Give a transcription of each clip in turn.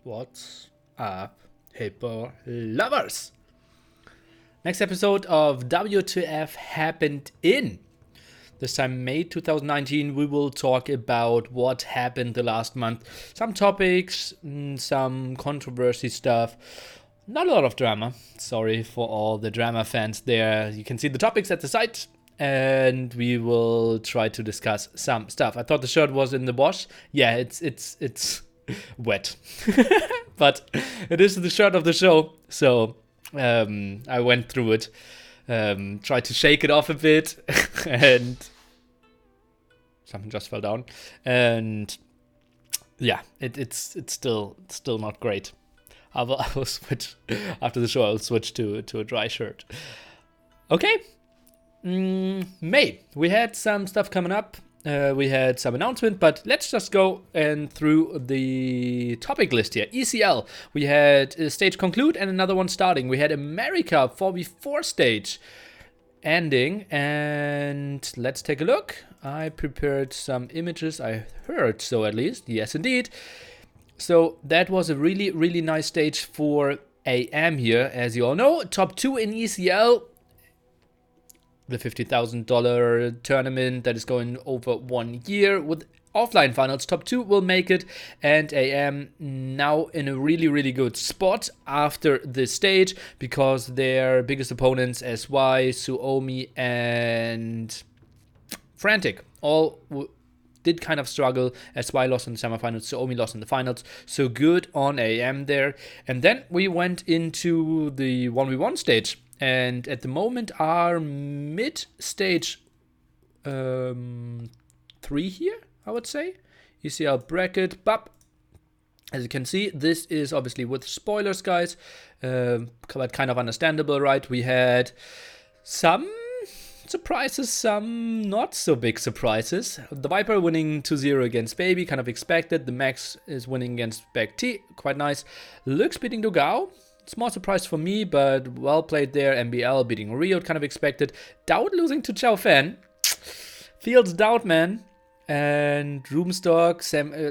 What's up, hippo lovers? Next episode of WTF happened in. This time, May 2019, we will talk about what happened the last month. Some topics, some controversy stuff. Not a lot of drama. Sorry for all the drama fans there. You can see the topics at the site. And we will try to discuss some stuff. I thought the shirt was in the wash. Yeah, it's wet. But it is the shirt of the show. So I went through it. Tried to shake it off a bit. And something just fell down. And yeah, it's still not great. I will switch after the show. I'll switch to a dry shirt. Okay. May. We had some stuff coming up. We had some announcement, but let's just go and through the topic list here. ECL. We had a stage conclude and another one starting. We had America 4v4 stage ending, and let's take a look. I prepared some images. I heard so, at least. Yes, indeed. So that was a really, really nice stage for AM here, as you all know. Top 2 in ECL. The $50,000 tournament that is going over 1 year with offline finals. Top 2 will make it, and AM now in a really, really good spot after this stage because their biggest opponents, SY, Suomi, and Frantic, all did kind of struggle. SY lost in the semifinals, Suomi lost in the finals. So good on AM there. And then we went into the 1v1 stage. And at the moment, our mid-stage 3 here, I would say. ECL bracket, but as you can see, this is obviously with spoilers, guys. But kind of understandable, right? We had some surprises, some not so big surprises. The Viper winning 2-0 against Baby, kind of expected. The Max is winning against Back T, quite nice. Lux beating Dogao. Small surprise for me, but well played there. MBL beating Rio, kind of expected. Doubt losing to Chow Fan. Fields Doubt, man. And Roomstock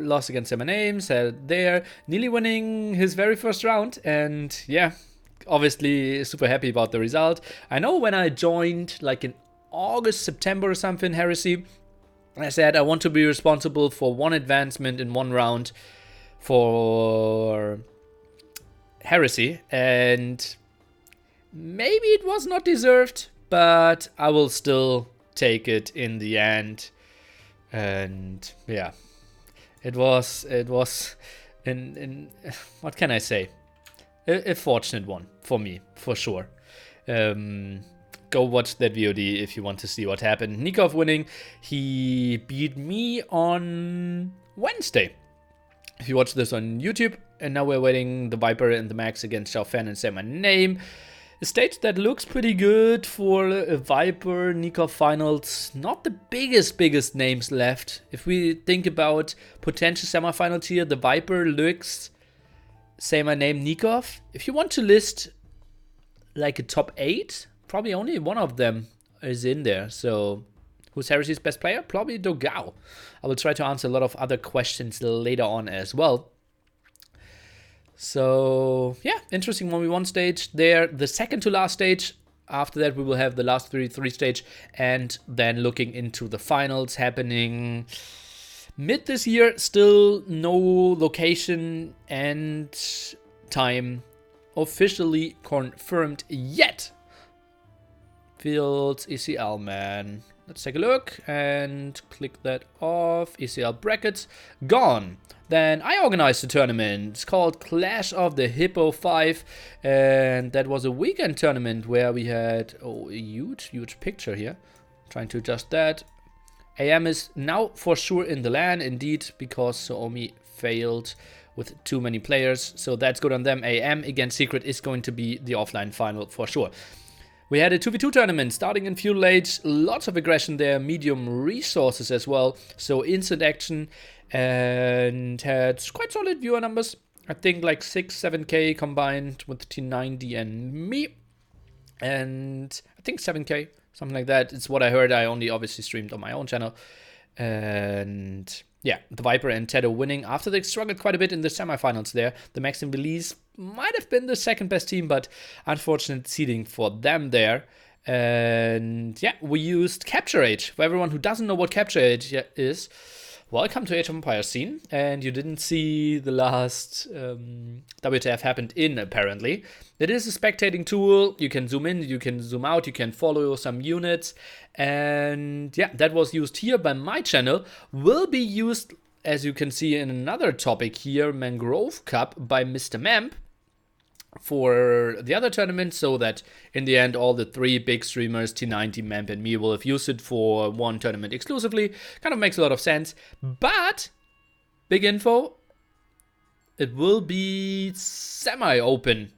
lost against Sam Ames there. Nearly winning his very first round. And yeah, obviously super happy about the result. I know when I joined, like in August, September or something, Heresy, I said I want to be responsible for one advancement in one round for Heresy, and maybe it was not deserved, but I will still take it in the end. And yeah, it was in what can I say, a fortunate one for me, for sure. Go watch that VOD if you want to see what happened. Nikov winning, he beat me on Wednesday. If you watch this on YouTube. And now we're waiting the Viper and the Max against Xiao Fan and Say My Name. A stage that looks pretty good for a Viper Nikov finals. Not the biggest names left. If we think about potential semifinals here, the Viper, Lux, Say My Name, Nikov. If you want to list like a top 8, probably only one of them is in there. So who's Heresy's best player? Probably Dogao. I will try to answer a lot of other questions later on as well. So yeah, interesting 1v1 stage there. The second to last stage. After that, we will have the last 3 stage, and then looking into the finals happening mid this year. Still no location and time officially confirmed yet. Fields ECL, man. Let's take a look and click that off. ECL brackets gone. Then I organized a tournament. It's called Clash of the Hippo 5. And that was a weekend tournament where we had a huge picture here. Trying to adjust that. AM is now for sure in the LAN, indeed, because Suomi failed with too many players. So that's good on them. AM against Secret is going to be the offline final for sure. We had a 2v2 tournament starting in Fuel Age. Lots of aggression there, medium resources as well. So instant action, and had quite solid viewer numbers. I think like 6-7k combined with T90 and me. And I think 7k, something like that. It's what I heard. I only obviously streamed on my own channel. And yeah, the Viper and Tedo winning after they struggled quite a bit in the semifinals there. The Max and Belize might have been the second best team, but unfortunate seeding for them there. And yeah, we used Capture Age. For everyone who doesn't know what Capture Age is, welcome to Age of Empires scene. And you didn't see the last WTF happened in, apparently. It is a spectating tool. You can zoom in, you can zoom out, you can follow some units. And yeah, that was used here by my channel. Will be used, as you can see in another topic here, Mangrove Cup by Mr. Mamp, for the other tournament, so that in the end all the three big streamers, T90, Mamp and me, will have used it for one tournament exclusively. Kind of makes a lot of sense, but big info, it will be semi-open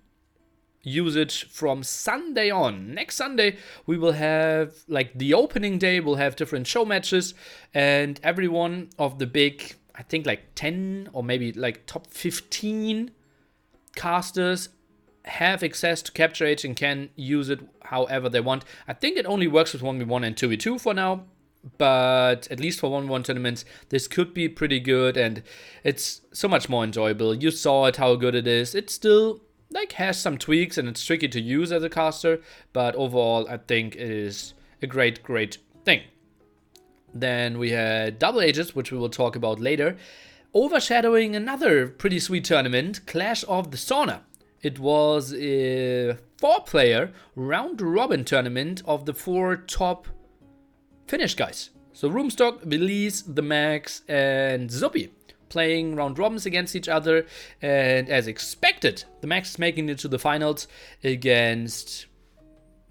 usage from Sunday on. Next Sunday we will have, like, the opening day, we'll have different show matches, and every one of the big, I think like 10 or maybe like top 15 casters have access to Capture Age and can use it however they want. I think it only works with 1v1 and 2v2 for now, but at least for 1v1 tournaments, this could be pretty good, and it's so much more enjoyable. You saw it, how good it is. It still, like, has some tweaks, and it's tricky to use as a caster, but overall, I think it is a great, great thing. Then we had Double Ages, which we will talk about later, overshadowing another pretty sweet tournament, Clash of the Sauna. It was a 4-player round-robin tournament of the 4 top Finnish guys. So Roomstock, Belize, the Max, and Zuppy playing round-robins against each other. And as expected, the Max is making it to the finals against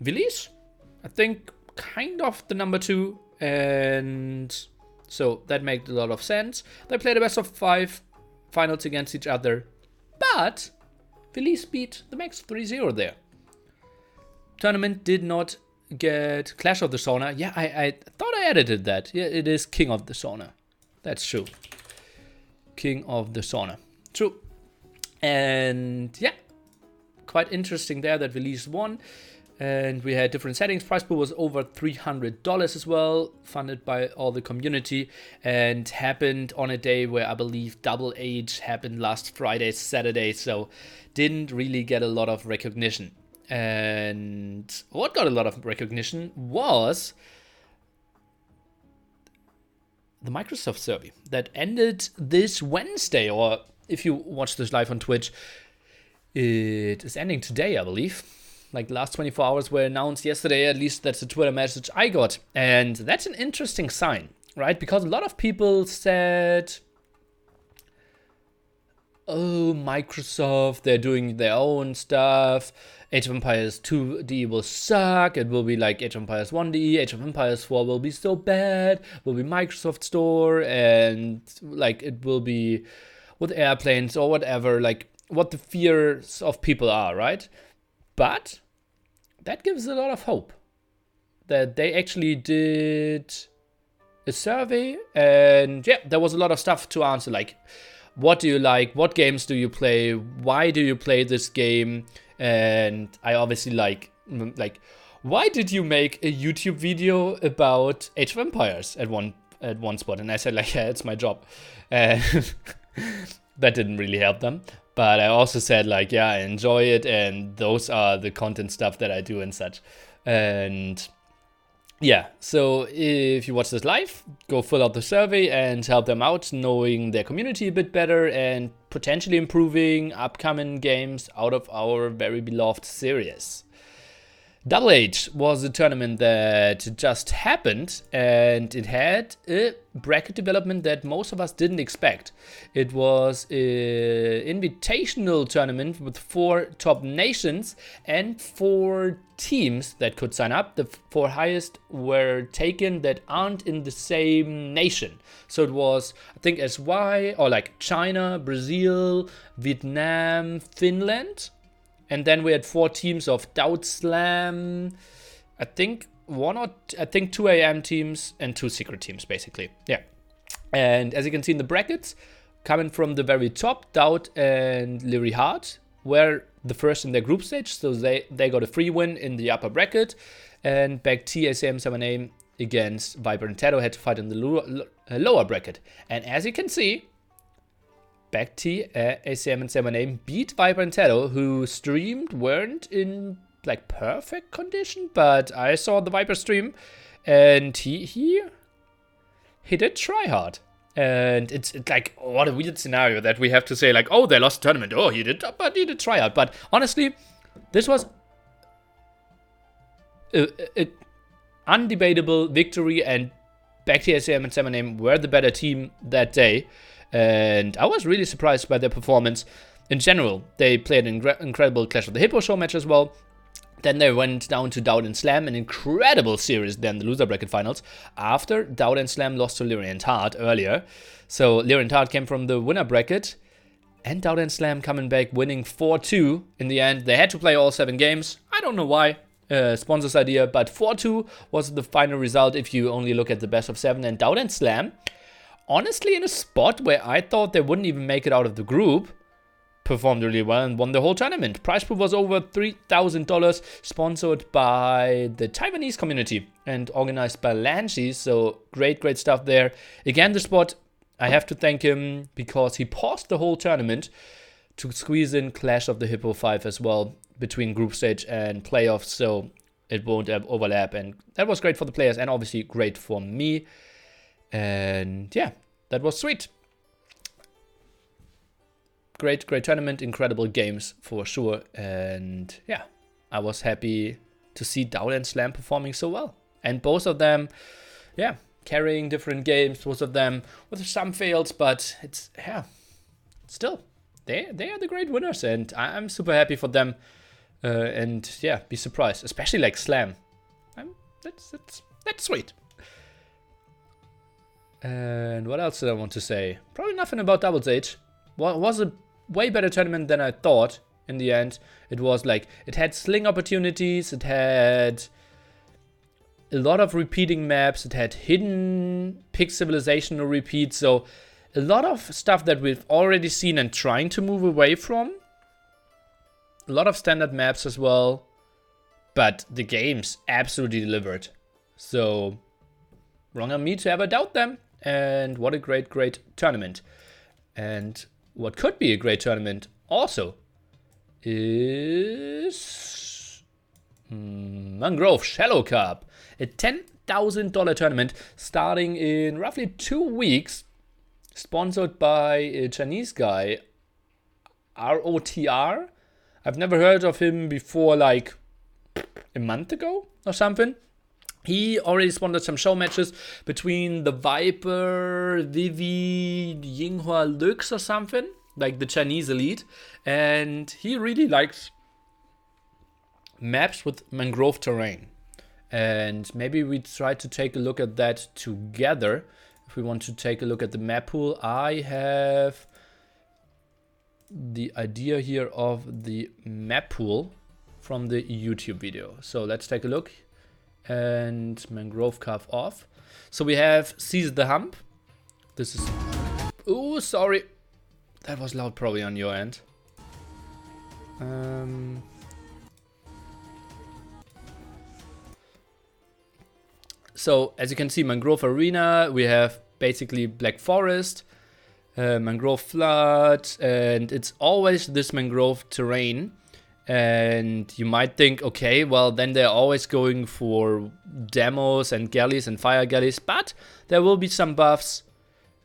Belize. I think kind of the number 2. And so that made a lot of sense. They played a best of 5 finals against each other. But Belize beat the Max 3-0 there. Tournament did not get Clash of the Sauna. Yeah, I thought I edited that. Yeah, it is King of the Sauna. That's true. King of the Sauna. True. And yeah, quite interesting there that Belize won. And we had different settings. Prize pool was over $300 as well, funded by all the community, and happened on a day where I believe Double Age happened last Friday, Saturday, so didn't really get a lot of recognition. And what got a lot of recognition was the Microsoft survey that ended this Wednesday, or if you watch this live on Twitch, it is ending today, I believe. Like, the last 24 hours were announced yesterday, at least that's the Twitter message I got. And that's an interesting sign, right? Because a lot of people said, oh, Microsoft, they're doing their own stuff. Age of Empires 2D will suck. It will be like Age of Empires 1D. Age of Empires 4 will be so bad. Will be Microsoft Store. And, like, it will be with airplanes or whatever. Like, what the fears of people are, right? But that gives a lot of hope that they actually did a survey, and yeah, there was a lot of stuff to answer, like, what do you like, what games do you play, why do you play this game, and I obviously like, why did you make a YouTube video about Age of Empires at one spot? And I said, like, yeah, it's my job, and that didn't really help them. But I also said, like, yeah, I enjoy it, and those are the content stuff that I do and such. And yeah, so if you watch this live, go fill out the survey and help them out, knowing their community a bit better and potentially improving upcoming games out of our very beloved series. Double Age was a tournament that just happened, and it had a bracket development that most of us didn't expect. It was an invitational tournament with 4 top nations and 4 teams that could sign up. The 4 highest were taken that aren't in the same nation. So it was, I think, SY, or like China, Brazil, Vietnam, Finland. And then we had 4 teams of Doubt Slam, I think 2 AM teams and 2 secret teams, basically. Yeah. And as you can see in the brackets, coming from the very top, Doubt and Leary Hart were the first in their group stage, so they got a free win in the upper bracket. And back T, SAM, 7A against Viper and Tato had to fight in the lower bracket. And as you can see, Bacti, ACM and Semaname beat Viper and Tato, who streamed, weren't in like perfect condition, but I saw the Viper stream and he did try hard. And it's like, what a weird scenario that we have to say like, oh, they lost the tournament. Oh, he did try hard. But honestly, this was a undebatable victory, and Bacti, ACM and Semaname were the better team that day. And I was really surprised by their performance. In general, they played an incredible Clash of the Hippo show match as well. Then they went down to Dowd and Slam, an incredible series then the loser bracket finals, after Dowd and Slam lost to Lyrian and Hart earlier. So Lyrian and Hart came from the winner bracket, and Dowd and Slam coming back winning 4-2 in the end. They had to play all 7 games. I don't know why. Sponsor's idea, but 4-2 was the final result if you only look at the best of 7. And Dowd and Slam, honestly in a spot where I thought they wouldn't even make it out of the group, performed really well and won the whole tournament. Prize pool was over $3,000, sponsored by the Taiwanese community and organized by Lanchi, so great stuff there. Again, the spot, I have to thank him because he paused the whole tournament to squeeze in Clash of the Hippo 5 as well between group stage and playoffs, so it won't have overlap, and that was great for the players and obviously great for me. And yeah, that was sweet. Great tournament, incredible games for sure. And yeah, I was happy to see Dowd and Slam performing so well. And both of them, yeah, carrying different games, both of them with some fails, but it's, yeah, still, they are the great winners, and I'm super happy for them. And yeah, be surprised, especially like Slam. That's sweet. And what else did I want to say? Probably nothing about Double Stage. Was a way better tournament than I thought in the end. It was like, it had sling opportunities, it had a lot of repeating maps, it had hidden pick civilization to repeat, so a lot of stuff that we've already seen and trying to move away from. A lot of standard maps as well, but the games absolutely delivered. So, wrong on me to ever doubt them. And what a great tournament. And what could be a great tournament also is Mangrove Shallow Cup. A $10,000 tournament starting in roughly 2 weeks. Sponsored by a Chinese guy, ROTR. I've never heard of him before, like a month ago or something. He already sponsored some show matches between the Viper, Vivi, Yinghua Lux or something, like the Chinese elite. And he really likes maps with mangrove terrain. And maybe we try to take a look at that together. If we want to take a look at the map pool, I have the idea here of the map pool from the YouTube video. So let's take a look. And mangrove carve off. So we have Seize the Hump. This is... Oh, sorry. That was loud probably on your end. So as you can see, Mangrove Arena, we have basically Black Forest, Mangrove Flood, and it's always this mangrove terrain. And you might think, okay, well then they're always going for demos and galleys and fire galleys, but there will be some buffs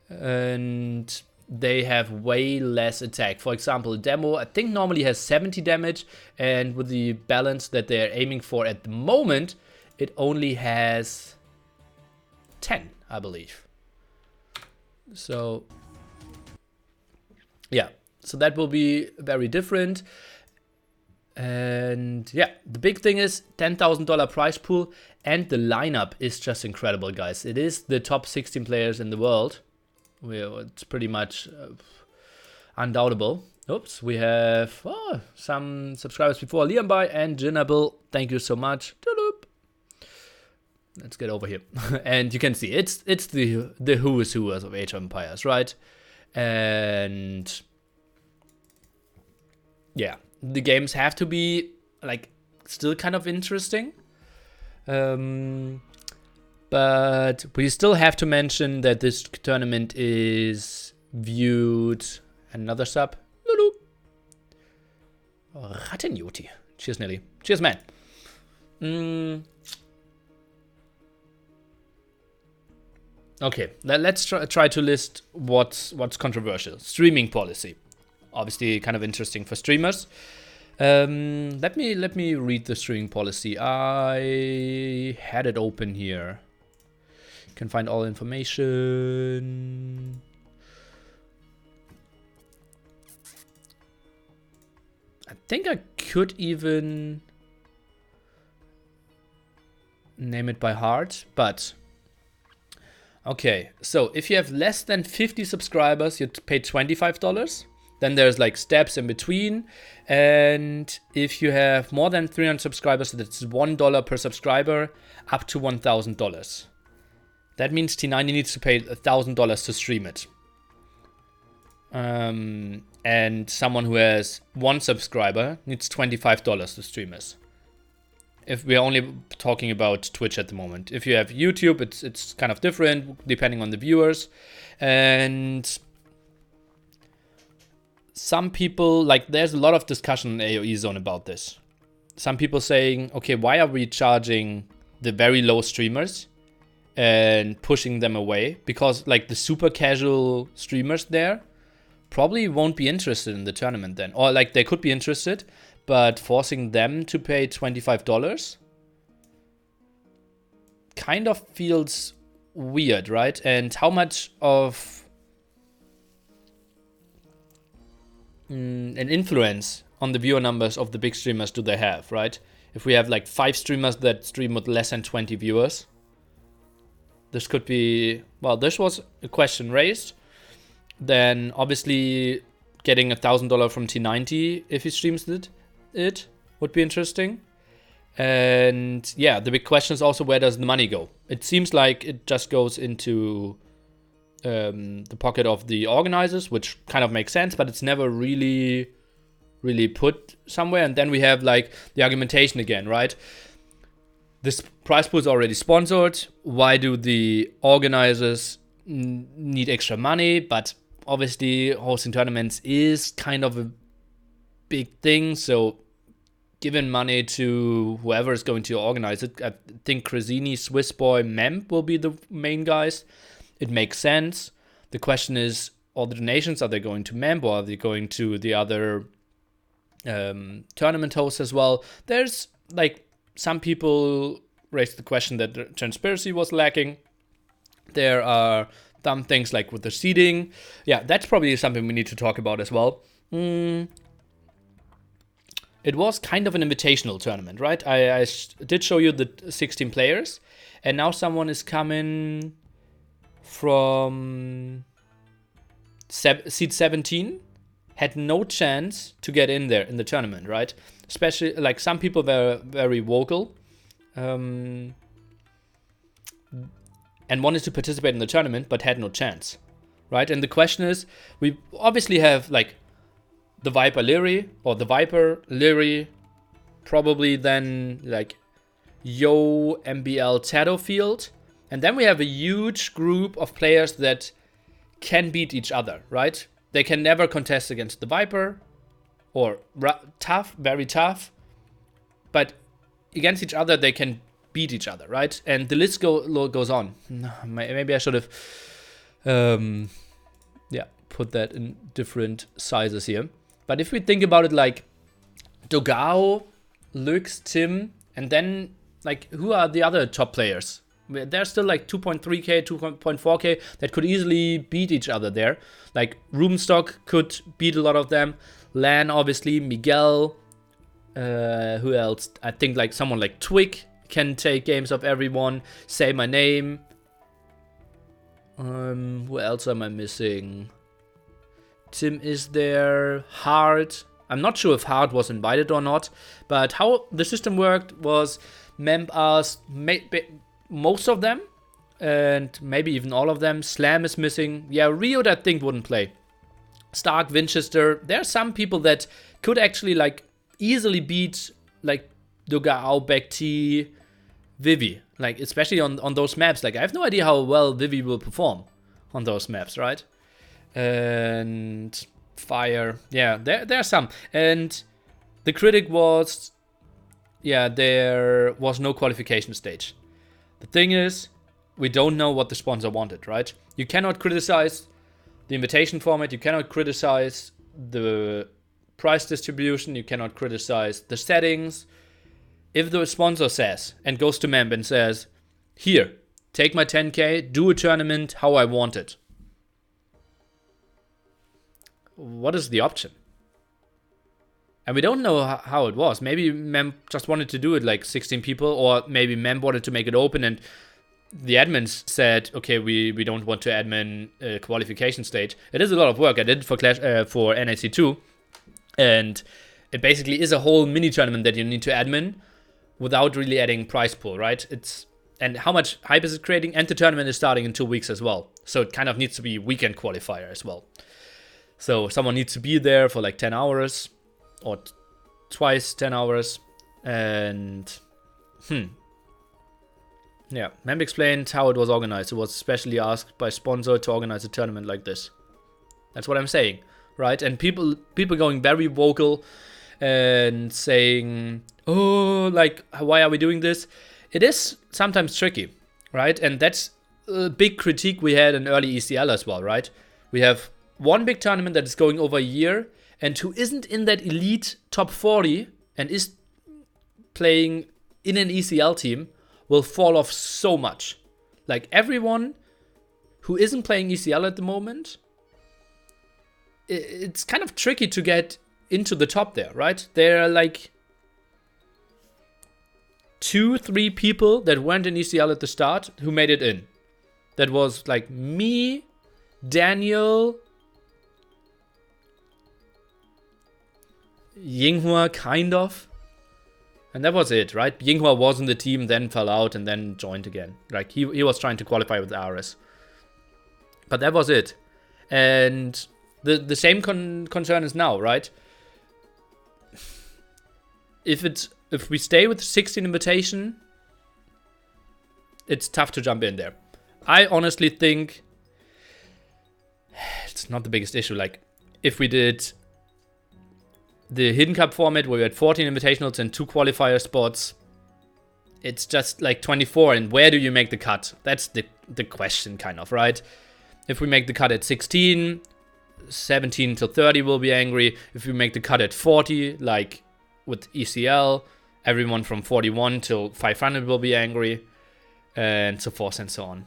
and they have way less attack. For example, demo I think normally has 70 damage, and with the balance that they're aiming for at the moment, it only has 10, I believe. So yeah, so that will be very different. And yeah, the big thing is $10,000 prize pool, and the lineup is just incredible, guys. It is the top 16 players in the world. It's pretty much undoubtable. Oops, we have some subscribers before. Liam Bai and Jinabil, thank you so much. Let's get over here. And you can see it's the who is who of Age of Empires, right? And yeah, the games have to be like still kind of interesting. But we still have to mention that this tournament is viewed. Another sub. Lulu. Rattenjuti. Cheers, Nelly. Cheers, man. Okay, let's try to list what's controversial. Streaming policy. Obviously kind of interesting for streamers. Let me read the streaming policy. I had it open here. You can find all information. I think I could even name it by heart, but okay. So if you have less than 50 subscribers, you pay $25. Then there's like steps in between. And if you have more than 300 subscribers, that's $1 per subscriber, up to $1,000. That means T90 needs to pay $1,000 to stream it. And someone who has 1 subscriber needs $25 to stream it. If we're only talking about Twitch at the moment. If you have YouTube, it's kind of different depending on the viewers. And some people, like, there's a lot of discussion in AOE Zone about this. Some people saying, okay, why are we charging the very low streamers and pushing them away? Because like the super casual streamers there probably won't be interested in the tournament then. Or like they could be interested, but forcing them to pay $25 kind of feels weird, right? And how much of an influence on the viewer numbers of the big streamers do they have, right? If we have like 5 streamers that stream with less than 20 viewers, this could be, well, this was a question raised. Then obviously getting $1,000 from T90 if he streams it would be interesting. And yeah, the big question is also, where does the money go? It seems like it just goes into the pocket of the organizers, which kind of makes sense, but it's never really put somewhere. And then we have like the argumentation again, right? This prize pool is already sponsored. Why do the organizers need extra money? But obviously hosting tournaments is kind of a big thing, so giving money to whoever is going to organize it, I think Crazini, Swiss Boy, Memp will be the main guys. It makes sense. The question is, all the donations, are they going to Memp or are they going to the other tournament hosts as well? There's like some people raised the question that the transparency was lacking. There are some things like with the seeding. Yeah, that's probably something we need to talk about as well. It was kind of an invitational tournament, right? I did show you the 16 players, and now someone is coming from seed 17, had no chance to get in there in the tournament, right? Especially, like, some people were very vocal and wanted to participate in the tournament, but had no chance, right? And the question is, we obviously have, like, the Viper Leary, or the Viper Leary, probably then, like, Yo, MBL, Tattlefield. And then we have a huge group of players that can beat each other, right? They can never contest against the Viper, or tough, very tough. But against each other, they can beat each other, right? And the list goes on. Maybe I should have, put that in different sizes here. But if we think about it, like Dogao, Lux, Tim, and then, like, who are the other top players? There's still like 2.3k, 2.4k that could easily beat each other there. Like Rubenstock could beat a lot of them. Lan, obviously, Miguel. Who else? I think like someone like Twig can take games of everyone. Say My Name. Who else am I missing? Tim is there. Hart. I'm not sure if Hart was invited or not. But how the system worked was Memp asked most of them, and maybe even all of them. Slam is missing. Yeah, Rio, I think, wouldn't play. Stark, Winchester. There are some people that could actually, like, easily beat, like, Dogao, Bekti, Vivi, like especially on those maps. Like I have no idea how well Vivi will perform on those maps, right? And Fire, yeah, there are some. And the critic was, yeah, there was no qualification stage. The thing is, we don't know what the sponsor wanted, right? You cannot criticize the invitation format, you cannot criticize the price distribution, you cannot criticize the settings. If the sponsor says and goes to Memb and says, here, take my 10k, do a tournament how I want it. What is the option? And we don't know how it was. Maybe Memb just wanted to do it like 16 people, or maybe Memb wanted to make it open and the admins said, okay, we don't want to admin a qualification stage. It is a lot of work. I did it for for NAC2, and it basically is a whole mini tournament that you need to admin without really adding prize pool, right? And how much hype is it creating? And the tournament is starting in 2 weeks as well. So it kind of needs to be weekend qualifier as well. So someone needs to be there for like 10 hours or twice 10 hours. And yeah, Memb explained how it was organized. It was specially asked by sponsor to organize a tournament like this. That's what I'm saying, right? And people going very vocal and saying, oh, like, why are we doing this? It is sometimes tricky, right? And that's a big critique we had in early ECL as well, right? We have one big tournament that is going over a year and who isn't in that elite top 40 and is playing in an ECL team will fall off so much. Like everyone who isn't playing ECL at the moment, it's kind of tricky to get into the top there, right? There are like 2-3 people that weren't in ECL at the start who made it in. That was like me, Daniel, Yinghua, kind of. And that was it, right? Yinghua was in the team, then fell out, and then joined again. Like, he was trying to qualify with Ares. But that was it. And the same concern is now, right? If we stay with 16 invitation, it's tough to jump in there. I honestly think it's not the biggest issue. Like, if we did the Hidden Cup format where we had 14 invitationals and 2 qualifier spots, it's just like 24, and where do you make the cut? That's the question, kind of, right? If we make the cut at 16, 17 till 30 will be angry. If we make the cut at 40, like with ECL, everyone from 41 till 500 will be angry, and so forth and so on.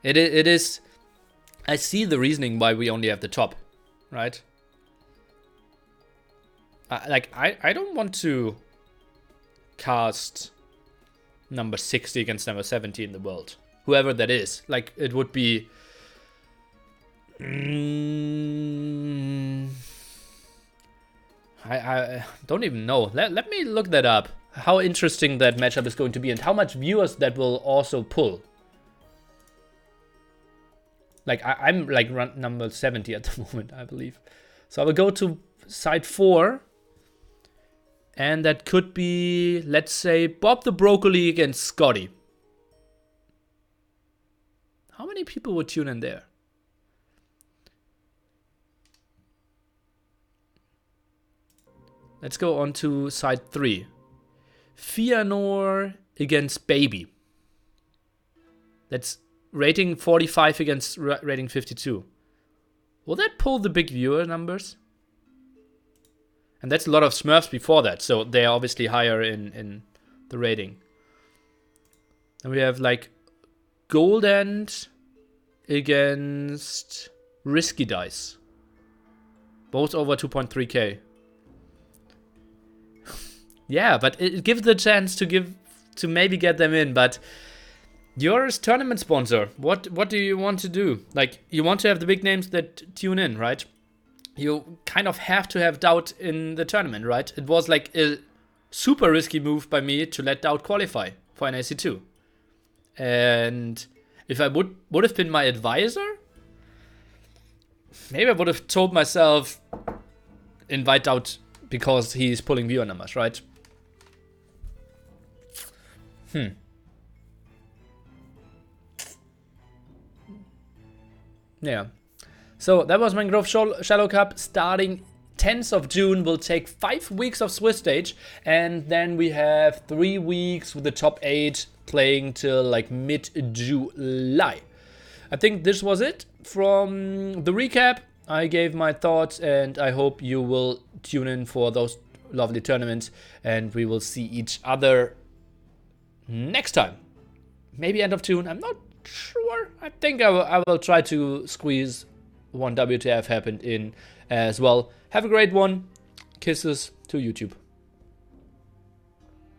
It is, I see the reasoning why we only have the top, right? I don't want to cast number 60 against number 70 in the world. Whoever that is. Like, it would be... I don't even know. Let me look that up. How interesting that matchup is going to be and how much viewers that will also pull. Like, I'm like number 70 at the moment, I believe. So I will go to side 4. And that could be, let's say, Bob the Broccoli against Scotty. How many people would tune in there? Let's go on to side 3. Fianor against Baby. That's rating 45 against rating 52. Will that pull the big viewer numbers? And that's a lot of Smurfs before that, so they're obviously higher in the rating. And we have like Gold End against Risky Dice. Both over 2.3k. Yeah, but it gives the chance to maybe get them in, but you're a tournament sponsor. What do you want to do? Like, you want to have the big names that tune in, right? You kind of have to have Doubt in the tournament, right? It was like a super risky move by me to let Doubt qualify for an AC2. And if I would have been my advisor, maybe I would have told myself, invite Doubt because he's pulling viewer numbers, right? Yeah. So that was Mangrove Shallow Cup starting 10th of June. Will take 5 weeks of Swiss stage, and then we have 3 weeks with the top 8 playing till like mid-July. I think this was it from the recap. I gave my thoughts, and I hope you will tune in for those lovely tournaments, and we will see each other next time. Maybe end of June, I'm not sure. I think I will try to squeeze one WTF happened in as well. Have a great one. Kisses to YouTube.